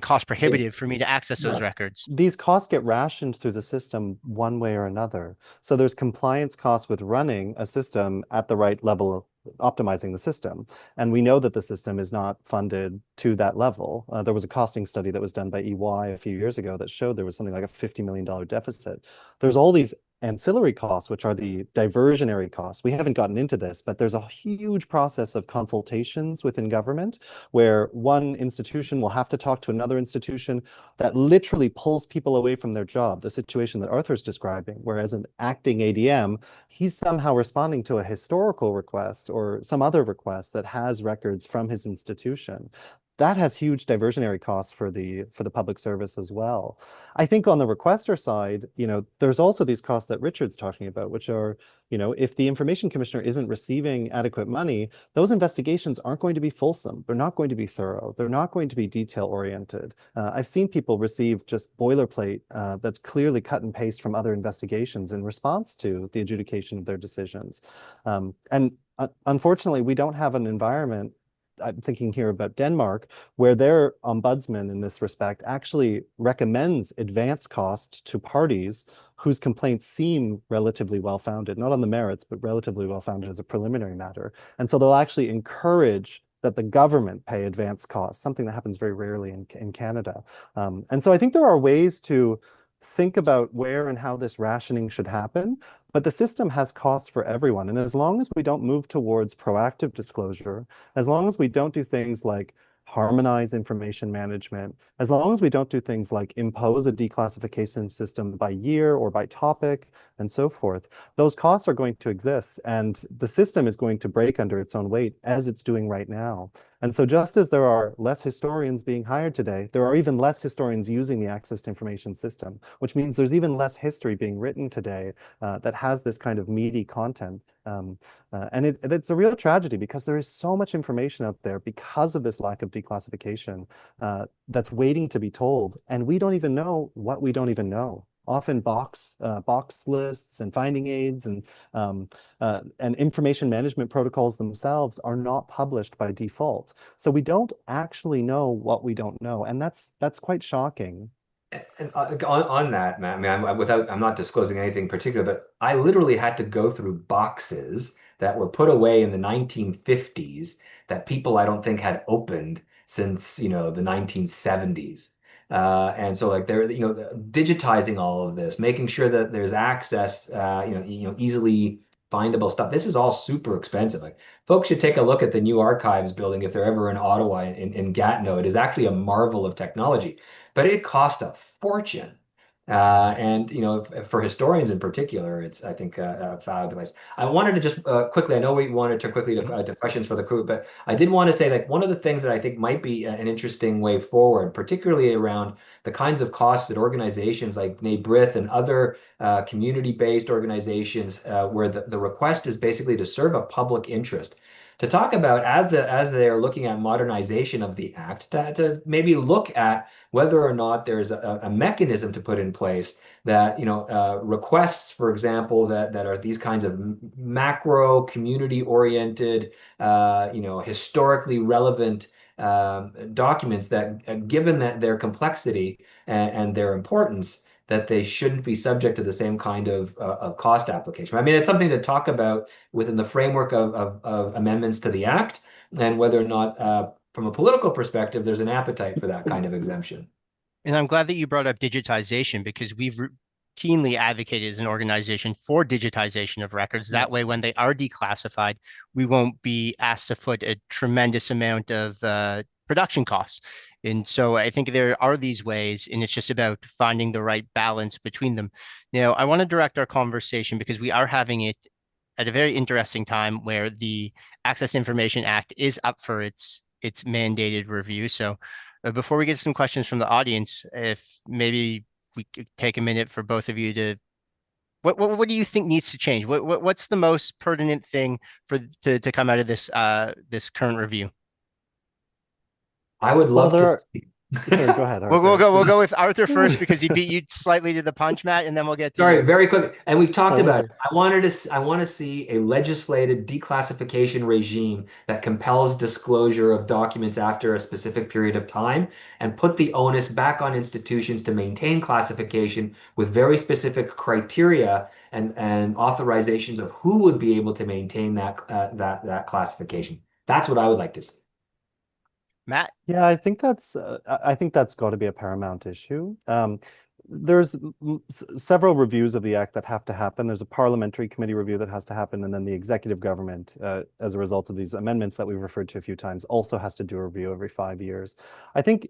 cost prohibitive for me to access those records. These costs get rationed through the system one way or another. So there's compliance costs with running a system at the right level, optimizing the system. And we know that the system is not funded to that level. There was a costing study that was done by EY a few years ago that showed there was something like a $50 million deficit. There's all these ancillary costs, which are the diversionary costs. We haven't gotten into this, but there's a huge process of consultations within government where one institution will have to talk to another institution that literally pulls people away from their job. The situation that Arthur's describing, whereas an acting ADM, he's somehow responding to a historical request or some other request that has records from his institution. That has huge diversionary costs for the public service as well. I think on the requester side, there's also these costs that Richard's talking about, which are, if the information commissioner isn't receiving adequate money, those investigations aren't going to be fulsome. They're not going to be thorough. They're not going to be detail oriented. I've seen people receive just boilerplate that's clearly cut and paste from other investigations in response to the adjudication of their decisions. Unfortunately, we don't have an environment, I'm thinking here about Denmark, where their ombudsman in this respect actually recommends advance cost to parties whose complaints seem relatively well-founded, not on the merits, but relatively well-founded as a preliminary matter. And so they'll actually encourage that the government pay advance costs, something that happens very rarely in Canada. And so I think there are ways to think about where and how this rationing should happen, but the system has costs for everyone. And as long as we don't move towards proactive disclosure, as long as we don't do things like harmonize information management, as long as we don't do things like impose a declassification system by year or by topic and so forth, those costs are going to exist, and the system is going to break under its own weight, as it's doing right now. And so just as there are less historians being hired today, there are even less historians using the access to information system, which means there's even less history being written today that has this kind of meaty content. And it's a real tragedy because there is so much information out there because of this lack of declassification that's waiting to be told. And we don't even know what we don't even know. Often box lists and finding aids and information management protocols themselves are not published by default. So we don't actually know what we don't know. And that's quite shocking. And on that, Matt, I mean, I'm not disclosing anything particular, but I literally had to go through boxes that were put away in the 1950s that people I don't think had opened since, the 1970s. And so like they're, digitizing all of this, making sure that there's access, easily findable stuff. This is all super expensive. Like folks should take a look at the new archives building if they're ever in Ottawa in Gatineau. It is actually a marvel of technology, but it cost a fortune. And for historians in particular, it's I think fabulous. I wanted to just quickly. I know we wanted to quickly to questions for the crew, but I did want to say that one of the things that I think might be an interesting way forward, particularly around the kinds of costs that organizations like B'nai B'rith and other community-based organizations, where the request is basically to serve a public interest, to talk about as they're looking at modernization of the act, to maybe look at whether or not there's a mechanism to put in place that requests, for example, that are these kinds of macro community oriented, historically relevant documents that, given that their complexity and their importance, that they shouldn't be subject to the same kind of cost application. I mean, it's something to talk about within the framework of amendments to the Act, and whether or not, from a political perspective, there's an appetite for that kind of exemption. And I'm glad that you brought up digitization, because we've keenly advocated as an organization for digitization of records. That way, when they are declassified, we won't be asked to foot a tremendous amount of production costs. And so I think there are these ways, and it's just about finding the right balance between them. Now, I want to direct our conversation, because we are having it at a very interesting time where the Access to Information Act is up for its mandated review. So before we get some questions from the audience, if maybe we could take a minute for both of you to, what do you think needs to change? What's the most pertinent thing to come out of this this current review? I would love to. Sorry, go ahead, Arthur. We'll go with Arthur first, because he beat you slightly to the punch, Matt, and then we'll get to Sorry, you. very quick. And we've talked about it. I want to see a legislated declassification regime that compels disclosure of documents after a specific period of time, and put the onus back on institutions to maintain classification with very specific criteria and authorizations of who would be able to maintain that classification. That's what I would like to see. Matt? Yeah, I think that's got to be a paramount issue. There's several reviews of the act that have to happen. There's a parliamentary committee review that has to happen, and then the executive government, as a result of these amendments that we've referred to a few times, also has to do a review every 5 years. I think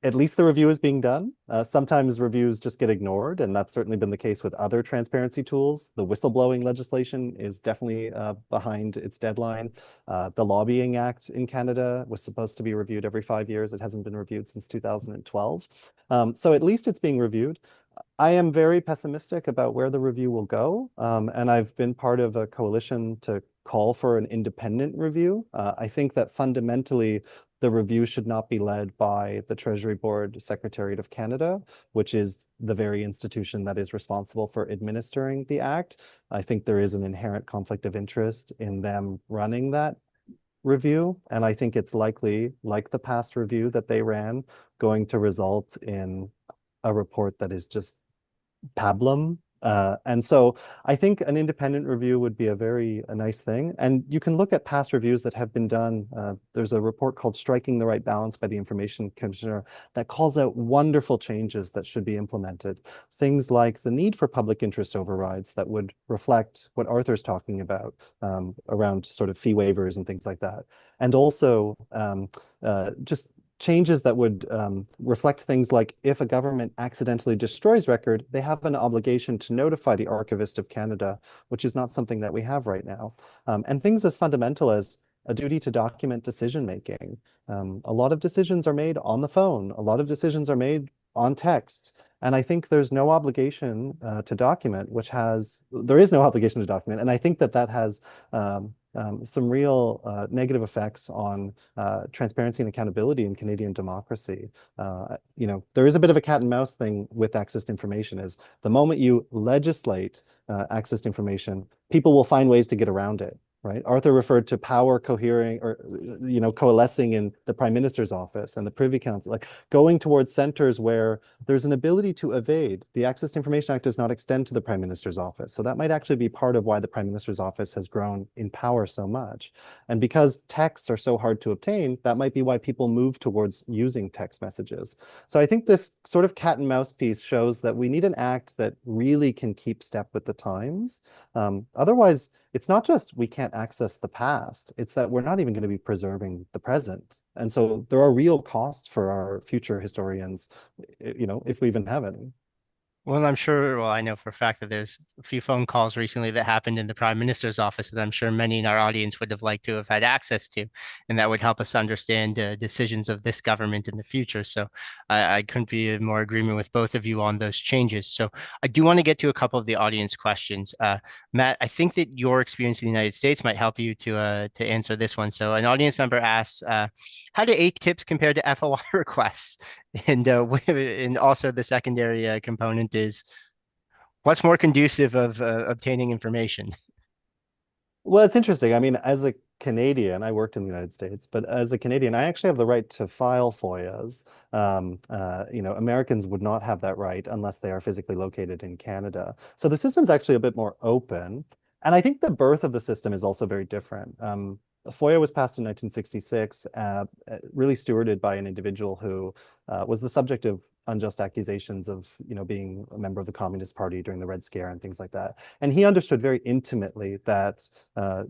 at least the review is being done. Sometimes reviews just get ignored, and that's certainly been the case with other transparency tools. The whistleblowing legislation is definitely behind its deadline. The Lobbying Act in Canada was supposed to be reviewed every 5 years. It hasn't been reviewed since 2012. So at least it's being reviewed. I am very pessimistic about where the review will go, and I've been part of a coalition to call for an independent review. I think that fundamentally, the review should not be led by the Treasury Board Secretariat of Canada, which is the very institution that is responsible for administering the Act. I think there is an inherent conflict of interest in them running that review, and I think it's likely, like the past review that they ran, going to result in a report that is just pablum. And so I think an independent review would be a nice thing. And you can look at past reviews that have been done. There's a report called Striking the Right Balance by the Information Commissioner that calls out wonderful changes that should be implemented. Things like the need for public interest overrides that would reflect what Arthur's talking about around sort of fee waivers and things like that. And also just changes that would reflect things like, if a government accidentally destroys record, they have an obligation to notify the Archivist of Canada, which is not something that we have right now. And things as fundamental as, a duty to document decision making. A lot of decisions are made on the phone. A lot of decisions are made on text. And I think there's no obligation to document, there is no obligation to document. And I think that has some real negative effects on transparency and accountability in Canadian democracy. There is a bit of a cat and mouse thing with access to information. Is the moment you legislate access to information, people will find ways to get around it. Right. Arthur referred to power cohering or, coalescing in the Prime Minister's office and the Privy Council, like going towards centers where there's an ability to evade. The Access to Information Act does not extend to the Prime Minister's office. So that might actually be part of why the Prime Minister's office has grown in power so much. And because texts are so hard to obtain, that might be why people move towards using text messages. So I think this sort of cat and mouse piece shows that we need an act that really can keep step with the times. Otherwise, it's not just we can't access the past, it's that we're not even going to be preserving the present. And so there are real costs for our future historians, if we even have any. Well, I know for a fact that there's a few phone calls recently that happened in the Prime Minister's office that I'm sure many in our audience would have liked to have had access to, and that would help us understand decisions of this government in the future. So I couldn't be in more agreement with both of you on those changes. So I do want to get to a couple of the audience questions. Matt, I think that your experience in the United States might help you to answer this one. So an audience member asks, how do ATIPs compare to FOI requests? And also the secondary component is what's more conducive of obtaining information? Well, it's interesting. I mean, as a Canadian, I worked in the United States, but as a Canadian, I actually have the right to file FOIAs. Americans would not have that right unless they are physically located in Canada. So the system's actually a bit more open. And I think the birth of the system is also very different. FOIA was passed in 1966, really stewarded by an individual who was the subject of unjust accusations of, being a member of the Communist Party during the Red Scare and things like that. And he understood very intimately that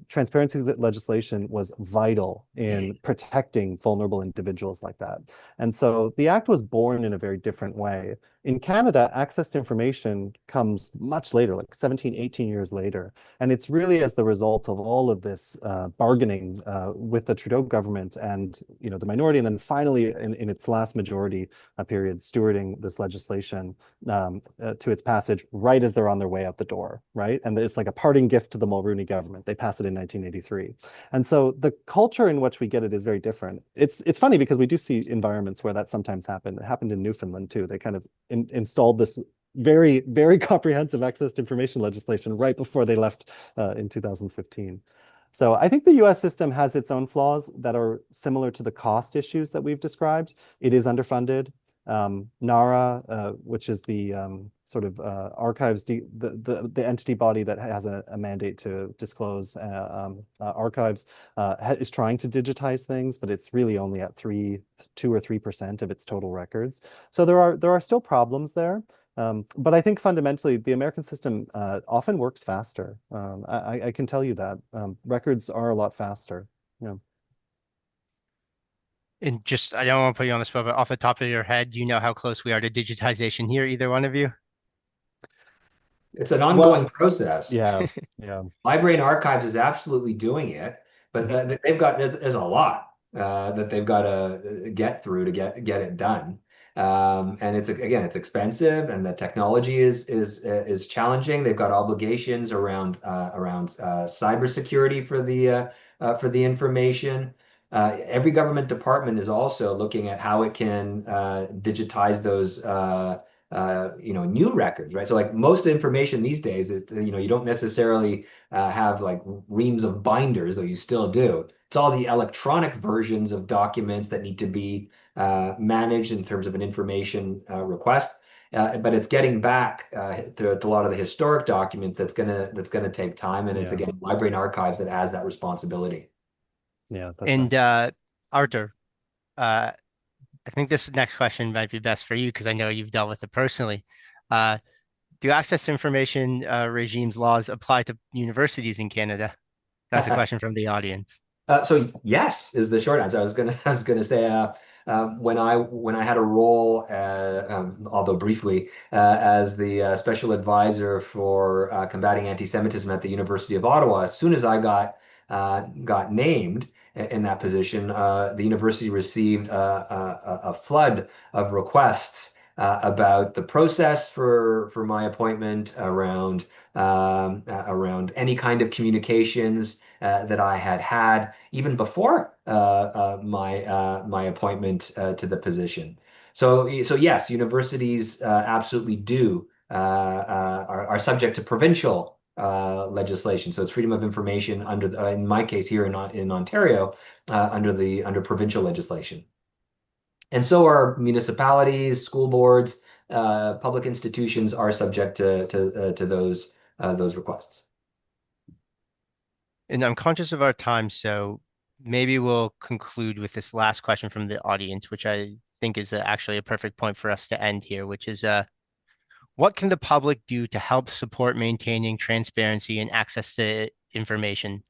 transparency legislation was vital in protecting vulnerable individuals like that. And so the act was born in a very different way. In Canada, access to information comes much later, like 17, 18 years later. And it's really as the result of all of this bargaining with the Trudeau government and, the minority, and then finally in its last majority period, stewarding this legislation to its passage right as they're on their way out the door, right? And it's like a parting gift to the Mulroney government. They pass it in 1983. And so the culture in which we get it is very different. It's funny because we do see environments where that sometimes happened. It happened in Newfoundland too. They kind of installed this very, very comprehensive access to information legislation right before they left in 2015. So I think the US system has its own flaws that are similar to the cost issues that we've described. It is underfunded. NARA, which is the sort of archives, the entity body that has a mandate to disclose archives, is trying to digitize things, but it's really only at 2 or 3% of its total records. So there are still problems there. But I think fundamentally the American system often works faster. I can tell you that records are a lot faster. Yeah. And just, I don't want to put you on the spot, but off the top of your head, do you know how close we are to digitization here, either one of you? It's an ongoing process. Yeah. Library and Archives is absolutely doing it, but they've got there's a lot that they've got to get through to get it done. And it's expensive, and the technology is challenging. They've got obligations around cybersecurity for the information. Every government department is also looking at how it can digitize those new records, right? So like most information these days, you don't necessarily have like reams of binders, though you still do. It's all the electronic versions of documents that need to be managed in terms of an information request. But it's getting back to a lot of the historic documents that's gonna take time, and it's again Library and Archives that has that responsibility. Yeah. And Arthur, I think this next question might be best for you because I know you've dealt with it personally. Do access to information regimes laws apply to universities in Canada? That's a question from the audience. So yes is the short answer. I was gonna say when I had a role, although briefly, as the special advisor for combating anti-Semitism at the University of Ottawa. As soon as I got got named in that position, the university received a flood of requests about the process for my appointment, around any kind of communications that I had even before my appointment to the position. So yes, universities absolutely do are subject to provincial legislation. So it's freedom of information under, in my case here in Ontario, under provincial legislation. And so are municipalities, school boards, public institutions are subject to those requests. And I'm conscious of our time, so maybe we'll conclude with this last question from the audience, which I think is actually a perfect point for us to end here, which is what can the public do to help support maintaining transparency and access to information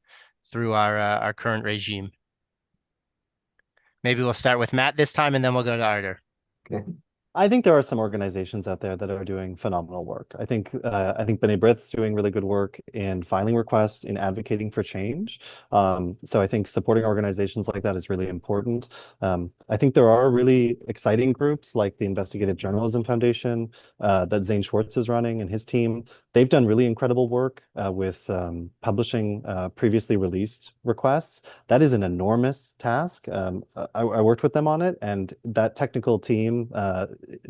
through our current regime? Maybe we'll start with Matt this time, and then we'll go to Arthur. Okay. I think there are some organizations out there that are doing phenomenal work. I think B'nai B'rith's doing really good work in filing requests, in advocating for change. So I think supporting organizations like that is really important. I think there are really exciting groups like the Investigative Journalism Foundation that Zane Schwartz is running and his team. They've done really incredible work with publishing previously released requests. That is an enormous task. I worked with them on it, and that technical team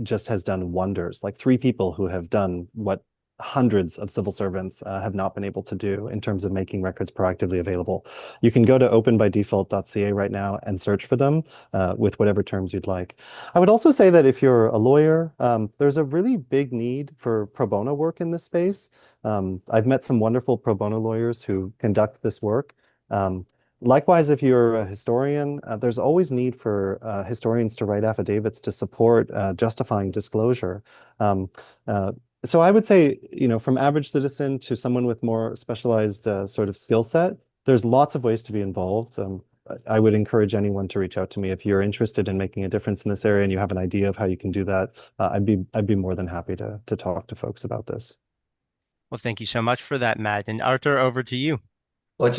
just has done wonders. Like 3 people who have done what hundreds of civil servants have not been able to do in terms of making records proactively available. You can go to openbydefault.ca right now and search for them with whatever terms you'd like. I would also say that if you're a lawyer, there's a really big need for pro bono work in this space. I've met some wonderful pro bono lawyers who conduct this work. Likewise, if you're a historian, there's always need for historians to write affidavits to support justifying disclosure. So I would say, from average citizen to someone with more specialized sort of skill set, there's lots of ways to be involved. I would encourage anyone to reach out to me if you're interested in making a difference in this area and you have an idea of how you can do that. I'd be more than happy to talk to folks about this. Well, thank you so much for that, Matt. And Arthur, over to you. Well,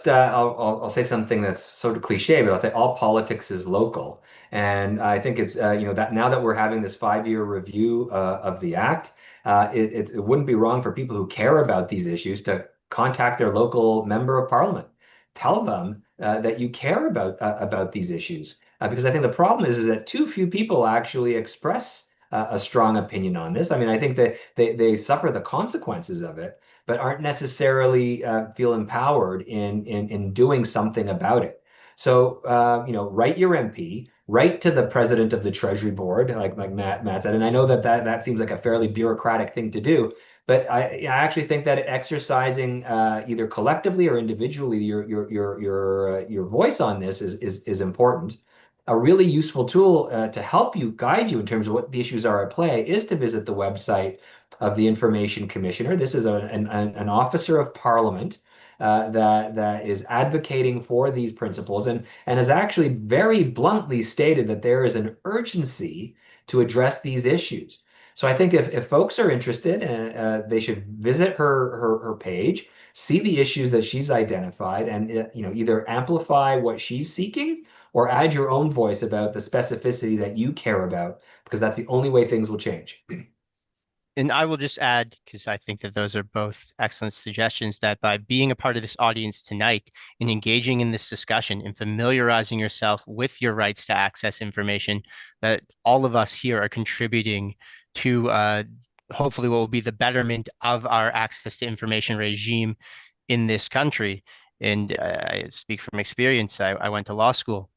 I'll say something that's sort of cliche, but I'll say all politics is local, and I think it's that now that we're having this 5-year review of the act, it wouldn't be wrong for people who care about these issues to contact their local member of parliament, tell them that you care about these issues, because I think the problem is that too few people actually express a strong opinion on this. I mean, I think that they suffer the consequences of it, but aren't necessarily feel empowered in doing something about it. So write your MP, write to the president of the Treasury Board, like Matt said. And I know that seems like a fairly bureaucratic thing to do, but I actually think that exercising either collectively or individually your voice on this is important. A really useful tool to help you guide you in terms of what the issues are at play is to visit the website of the Information Commissioner. This is an officer of Parliament that is advocating for these principles and has actually very bluntly stated that there is an urgency to address these issues. So I think if folks are interested, they should visit her page, see the issues that she's identified, and either amplify what she's seeking or add your own voice about the specificity that you care about, because that's the only way things will change. And I will just add, because I think that those are both excellent suggestions, that by being a part of this audience tonight and engaging in this discussion and familiarizing yourself with your rights to access information, that all of us here are contributing to hopefully what will be the betterment of our access to information regime in this country. And I speak from experience. I went to law school.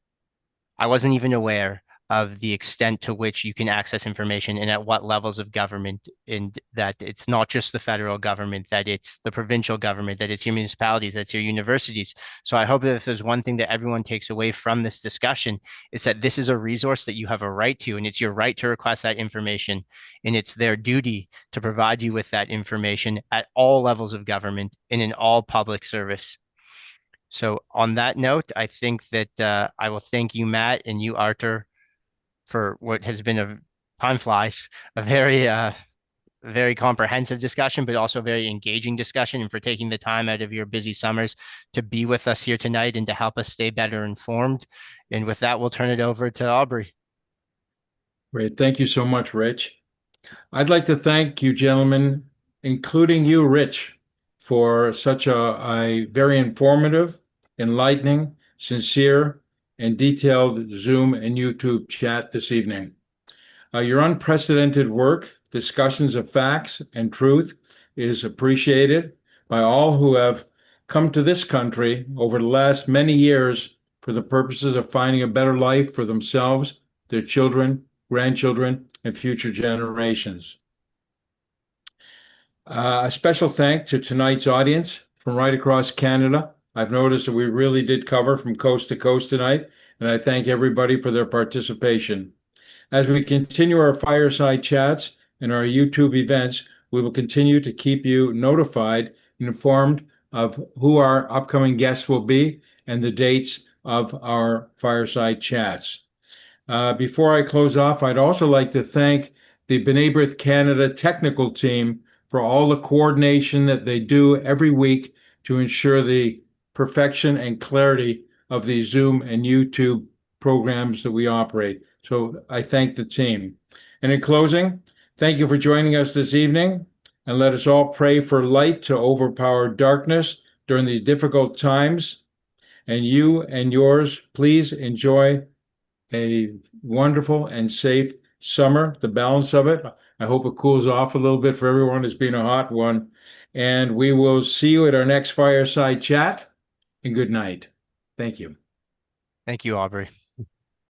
I wasn't even aware of the extent to which you can access information and at what levels of government, and that it's not just the federal government, that it's the provincial government, that it's your municipalities, that's your universities. So I hope that if there's one thing that everyone takes away from this discussion, it's that this is a resource that you have a right to, and it's your right to request that information, and it's their duty to provide you with that information at all levels of government and in all public service. So on that note, I think that I will thank you, Matt, and you, Arthur, for what has been time flies, a very very comprehensive discussion, but also very engaging discussion, and for taking the time out of your busy summers to be with us here tonight and to help us stay better informed. And with that, we'll turn it over to Aubrey. Great. Thank you so much, Rich. I'd like to thank you, gentlemen, including you, Rich, for such a very informative, enlightening, sincere, and detailed Zoom and YouTube chat this evening. Your unprecedented work, discussions of facts and truth, is appreciated by all who have come to this country over the last many years for the purposes of finding a better life for themselves, their children, grandchildren, and future generations. A special thank to tonight's audience from right across Canada. I've noticed that we really did cover from coast to coast tonight, and I thank everybody for their participation. As we continue our fireside chats and our YouTube events, we will continue to keep you notified and informed of who our upcoming guests will be and the dates of our fireside chats. Before I close off, I'd also like to thank the B'nai Brith Canada technical team for all the coordination that they do every week to ensure the perfection and clarity of the Zoom and YouTube programs that we operate. So I thank the team. And in closing, thank you for joining us this evening, and let us all pray for light to overpower darkness during these difficult times. And you and yours, please enjoy a wonderful and safe summer, the balance of it. I hope it cools off a little bit for everyone. It's been a hot one. And we will see you at our next fireside chat, and good night. Thank you. Thank you, Aubrey.